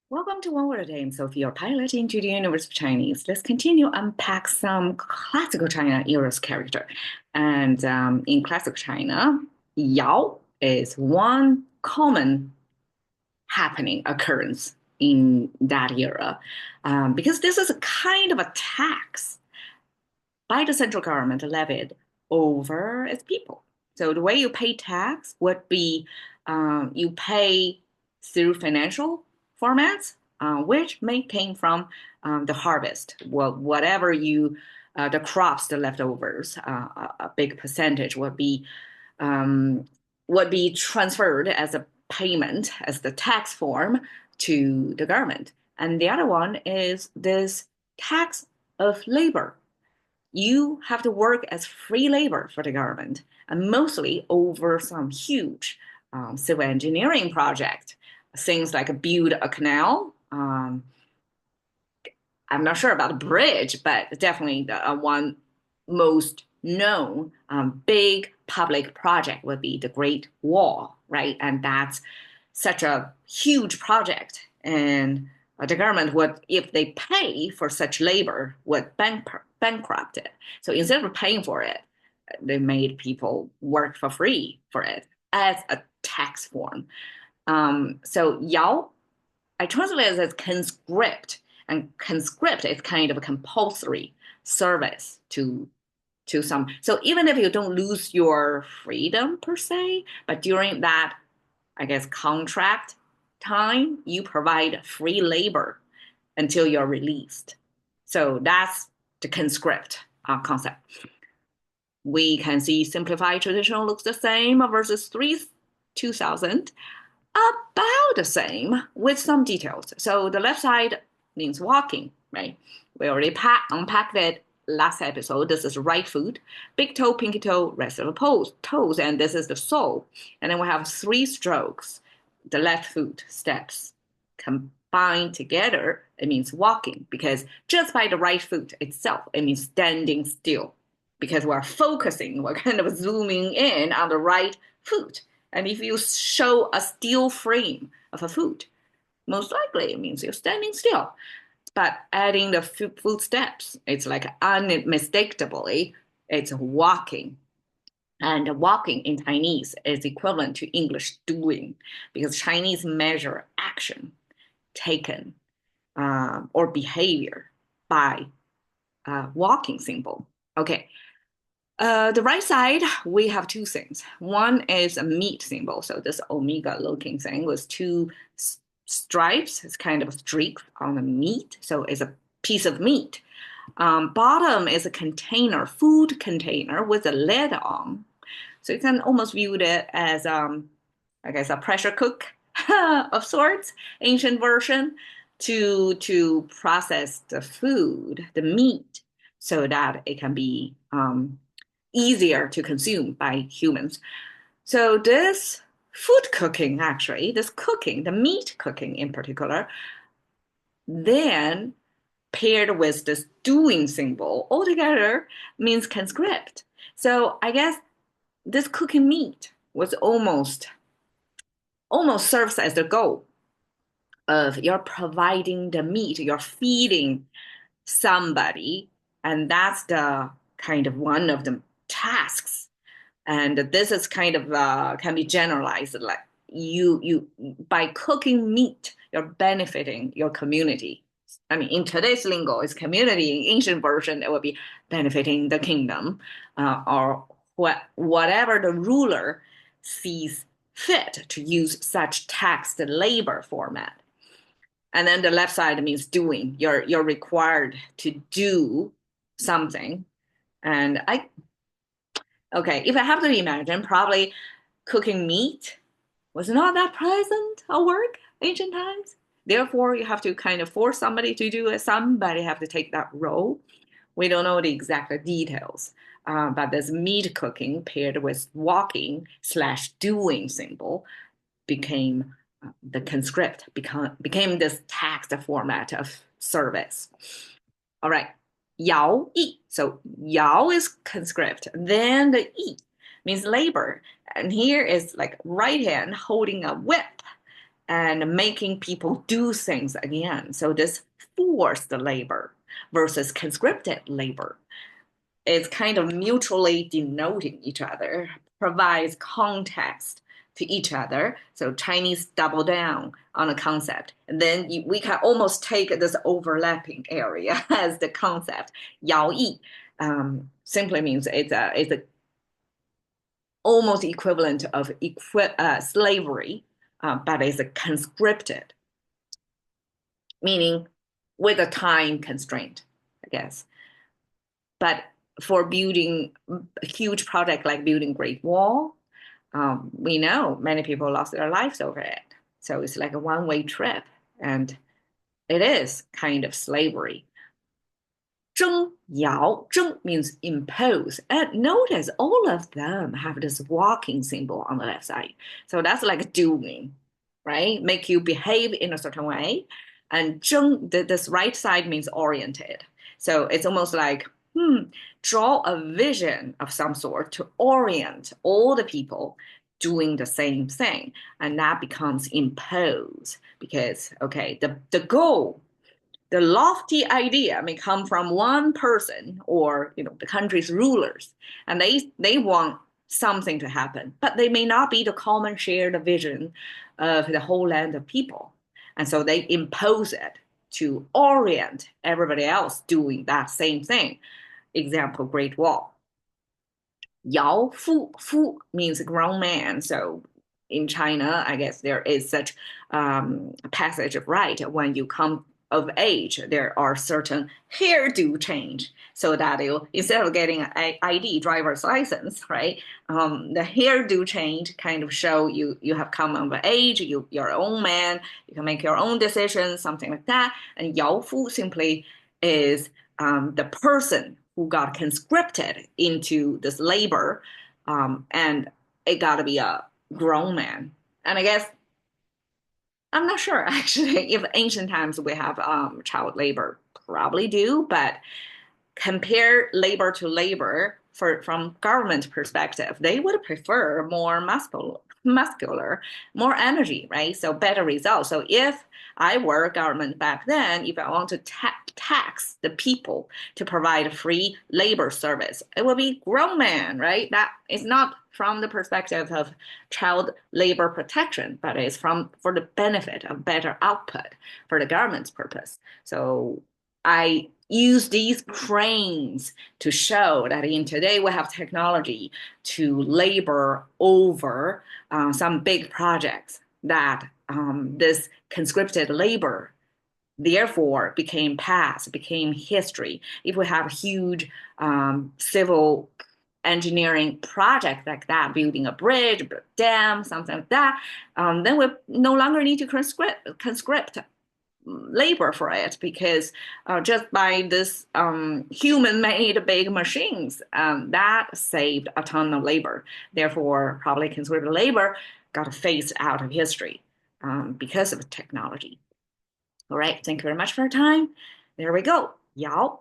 Welcome to One Word a Day. I'm Sophie, your pilot into the universe of Chinese. Let's continue unpack some classical China era's character. And in classical China, Yao is one common happening occurrence in that era, because this is a kind of a tax by the central government levied over its people. So the way you pay tax would be you pay through financial formats, which may came from the harvest. Well, whatever the crops, the leftovers, a big percentage would be transferred as a payment, as the tax form to the government. And the other one is this tax of labor. You have to work as free labor for the government, and mostly over some huge civil engineering project, things like build a canal. I'm not sure about a bridge, but definitely the one most known big public project would be the Great Wall, right? And that's such a huge project, and the government would, if they pay for such labor, would bankrupt it. So instead of paying for it, they made people work for free for it as a tax form. So Yao, I translate it as conscript, and conscript is kind of a compulsory service to some. So even if you don't lose your freedom per se, but during that, I guess, contract time, you provide free labor until you're released. So that's the conscript concept. We can see simplified traditional looks the same versus 2000, about the same with some details. So the left side means walking, right? We already unpacked it last episode. This is right foot, big toe, pinky toe, rest of the toes, and this is the sole. And then we have three strokes. The left foot steps combined together, it means walking, because just by the right foot itself, it means standing still, because we're focusing, we're kind of zooming in on the right foot. And if you show a still frame of a foot, most likely it means you're standing still. But adding the footsteps, it's like unmistakably, it's walking. And walking in Chinese is equivalent to English doing, because Chinese measure action taken or behavior by walking symbol. Okay. The right side, we have two things. One is a meat symbol. So this omega looking thing with two stripes. It's kind of a streak on the meat. So it's a piece of meat. Bottom is a container, food container with a lid on. So you can almost view it as, I guess, a pressure cook of sorts, ancient version, to process the food, the meat, so that it can be easier to consume by humans. So this food cooking, actually, this cooking, the meat cooking in particular, then paired with this doing symbol altogether means conscript. So I guess this cooking meat was almost serves as the goal of you're providing the meat, you're feeding somebody, and that's the kind of one of the tasks. And this is kind of can be generalized, like you by cooking meat, you're benefiting your community. I mean, in today's lingo, it's community. In ancient version, it would be benefiting the kingdom, or whatever the ruler sees fit to use such taxed labor format. And then the left side means doing. You're required to do something. And okay, if I have to imagine, probably cooking meat was not that present at work ancient times. Therefore, you have to kind of force somebody to do it. Somebody have to take that role. We don't know the exact details, but this meat cooking paired with walking slash doing symbol became the conscript, became this taxed format of service. All right, Yao Yi. So Yao is conscript. Then the Yi means labor. And here is like right hand holding a whip. and making people do things again. So this forced labor versus conscripted labor is kind of mutually denoting each other, provides context to each other. So Chinese double down on a concept. And then we can almost take this overlapping area as the concept. Yao Yi simply means it's a almost equivalent of slavery, but it's a conscripted, meaning with a time constraint, I guess. But for building a huge project like building Great Wall, we know many people lost their lives over it. So it's like a one-way trip, and it is kind of slavery. 征摇, 征 means impose. And notice all of them have this walking symbol on the left side. So that's like doing, right? Make you behave in a certain way. And 征, this right side means oriented. So it's almost like, draw a vision of some sort to orient all the people doing the same thing. And that becomes impose because, okay, the goal, the lofty idea may come from one person or the country's rulers, and they want something to happen, but they may not be the common shared vision of the whole land of people, and so they impose it to orient everybody else doing that same thing. Example, Great Wall. Yao Fu, Fu means grown man. So in China, I guess there is such passage of right when you come of age, there are certain hairdo change so that you, instead of getting an ID driver's license, right? The hairdo change kind of show you have come of age, you're your own man, you can make your own decisions, something like that. And Yao Fu simply is the person who got conscripted into this labor, and it got to be a grown man. And I guess I'm not sure actually if ancient times we have child labor, probably do, but compare labor to labor from government perspective, they would prefer more muscular, more energy, right? So better results. So if I were government back then, if I want to tax the people to provide free labor service, it would be grown man, right? That is not from the perspective of child labor protection, but it's for the benefit of better output for the government's purpose. So I use these cranes to show that in today we have technology to labor over some big projects that this conscripted labor therefore became past, became history. If we have a huge civil engineering project like that, building a bridge, a dam, something like that, then we no longer need to conscript labor for it because just by this human-made big machines, that saved a ton of labor. Therefore, probably conscripted labor got phased out of history because of technology. All right, thank you very much for your time. There we go. Yao.